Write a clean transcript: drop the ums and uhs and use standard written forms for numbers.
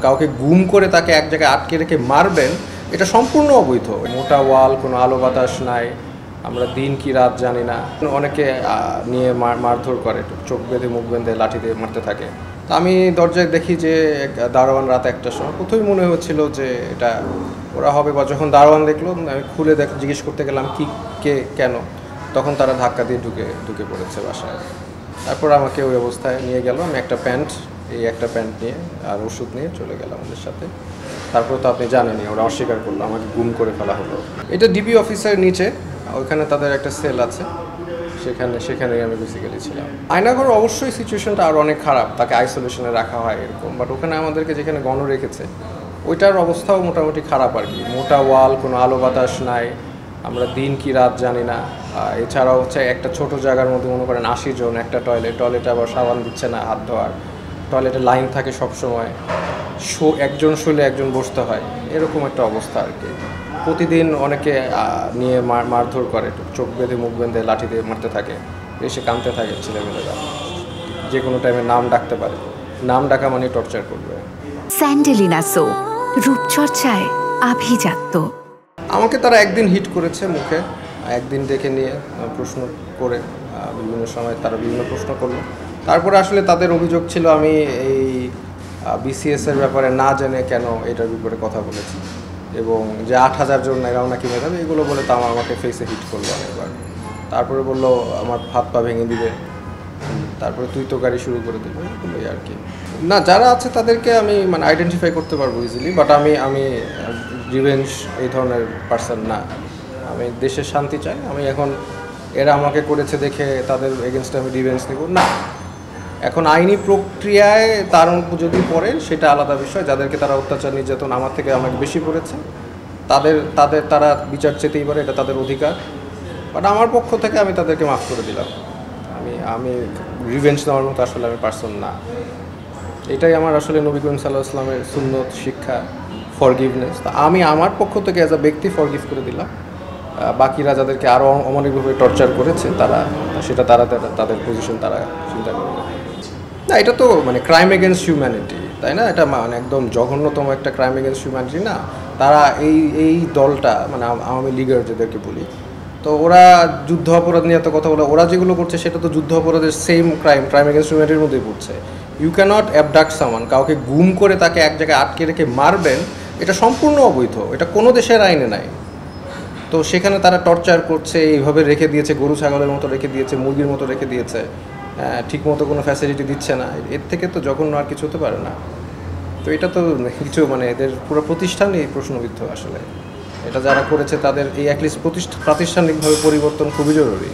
কাউকে গুম করে তাকে এক জায়গায় আটকে রেখে মারবেন, এটা সম্পূর্ণ অবৈধ। মোটা ওয়াল, কোনো আলো বাতাস নাই, আমরা দিন কি রাত জানি না, অনেকে নিয়ে মারধর করে, চোখ বেঁধে মুখ বেঁধে লাঠি দিয়ে মারতে থাকে। তো আমি দরজায় দেখি যে দারোয়ান রাত 1টার সময়, প্রথমেই মনে হচ্ছিল যে এটা ওরা হবে, বা যখন দারোয়ান দেখলো আমি খুলে জিজ্ঞেস করতে গেলাম কি কে কেন, তখন তারা ধাক্কা দিয়ে ঢুকে পড়েছে বাসায়। তারপর আমাকে ওই অবস্থায় নিয়ে গেল, আমি একটা প্যান্ট নিয়ে আর ওষুধ নিয়ে চলে গেলাম ওদের সাথে। তারপর তো আপনি জানেনই, ওরা অস্বীকার করলো, আমাকে গুম করে ফেলা হলো। এটা ডিবি অফিসের নিচে, ওইখানে তাদের একটা সেল আছে, সেখানে আমি বেসিক্যালি ছিলাম। আয়নাঘর অবশ্যই সিচুয়েশনটা আরও অনেক খারাপ, তাকে আইসোলেশনে রাখা হয় এরকম, বাট ওখানে আমাদেরকে যেখানে গণ রেখেছে ওইটার অবস্থাও মোটামুটি খারাপ আর কি। মোটা ওয়াল, কোনো আলো বাতাস নাই, আমরা দিন কি রাত জানি না। এছাড়াও হচ্ছে একটা ছোট জায়গার মধ্যে মনে করেন 80 জন, একটা টয়লেটে আবার সাবান দিচ্ছে না হাত ধোয়ার, টয়লেটে লাইন থাকে সবসময়, একজন শুলে একজন বসতে হয়, এরকম একটা অবস্থা আর কি। প্রতিদিন অনেকে নিয়ে মারধর করে, চোখ বেঁধে মুখ বেঁধে লাঠি দিয়ে মারতে থাকে, এসে কাঁদতে থাকে ছেলেমেয়েরা, যে কোনো টাইমে নাম ডাকতে পারে, নাম ডাকা মানে টর্চার করবে। স্যান্ডেলিনা সো, রূপচর্চায় আভিজাত্য। আমাকে তারা একদিন হিট করেছে মুখে, একদিন ডেকে নিয়ে প্রশ্ন করে, বিভিন্ন সময় তারা বিভিন্ন প্রশ্ন করলো। তারপরে আসলে তাদের অভিযোগ ছিল আমি এই বিসিএসের ব্যাপারে না জেনে কেন এটার ব্যাপারে কথা বলেছি, এবং যে 8000 জন এরাও নাকি মেধাবে, এগুলো বলে তো আমাকে ফেসে হিট করলো অনেকবার। তারপরে বললো আমার হাত পা ভেঙে দিবে, তারপরে তুই তো গাড়ি শুরু করে দেবে, এগুলোই আর কি। না, যারা আছে তাদেরকে আমি মানে আইডেন্টিফাই করতে পারবো ইজিলি, বাট আমি রিভেঞ্জ এই ধরনের পার্সন না। আমি দেশের শান্তি চাই। আমি এখন এরা আমাকে করেছে দেখে তাদের এগেনস্টে আমি রিভেঞ্জ নেব না। এখন আইনি প্রক্রিয়ায় তার যদি পড়ে সেটা আলাদা বিষয়। যাদেরকে তারা অত্যাচার নির্যাতন আমার থেকে অনেক বেশি করেছে তারা বিচার চেতেই পারে, এটা তাদের অধিকার। বাট আমার পক্ষ থেকে আমি তাদেরকে মাফ করে দিলাম। আমি রিভেঞ্জ নেওয়ার মতো আসলে আমি পার্সন না। এটাই আমার আসলে নবী করিম সাল্লাল্লাহু আলাইহি ওয়াসাল্লামের সুন্নত শিক্ষা, ফরগিভনেস। তো আমি আমার পক্ষ থেকে অ্যাজ আ ব্যক্তি ফরগিভ করে দিলাম। বাকিরা যাদেরকে আরও অমানবিকভাবে টর্চার করেছে তারা তাদের পজিশন তারা চিন্তা করবে। না, এটা তো মানে ক্রাইম এগেনস্ট হিউম্যানিটি, তাই না? এটা মানে একদম জঘন্যতম একটা ক্রাইম এগেনস্ট হিউম্যানিটি না? তারা এই দলটা মানে আওয়ামী লীগের যাদেরকে বলি, তো ওরা যুদ্ধ অপরাধ নিয়ে এত কথা বলে, ওরা যেগুলো করছে সেটা তো যুদ্ধ অপরাধের সেম ক্রাইম এগেনস্ট হিউম্যানিটির মধ্যেই পড়ছে। ইউ ক্যানট অ্যাবডাক্ট সামান, কাউকে গুম করে তাকে এক জায়গায় আটকে রেখে মারবেন, এটা সম্পূর্ণ অবৈধ, এটা কোনো দেশের আইনে নাই। তো সেখানে তারা টর্চার করছে, এইভাবে রেখে দিয়েছে, গরু ছাগলের মতো রেখে দিয়েছে, মুরগির মতো রেখে দিয়েছে, ঠিকমতো কোনো ফ্যাসিলিটি দিচ্ছে না। এর থেকে তো জঘন্য আর কিছু হতে পারে না। তো এটা তো কিছু মানে এদের পুরো প্রতিষ্ঠানই প্রশ্নবিদ্ধ আসলে। এটা যারা করেছে তাদের এই অ্যাটলিস্ট প্রাতিষ্ঠানিকভাবে পরিবর্তন খুবই জরুরি।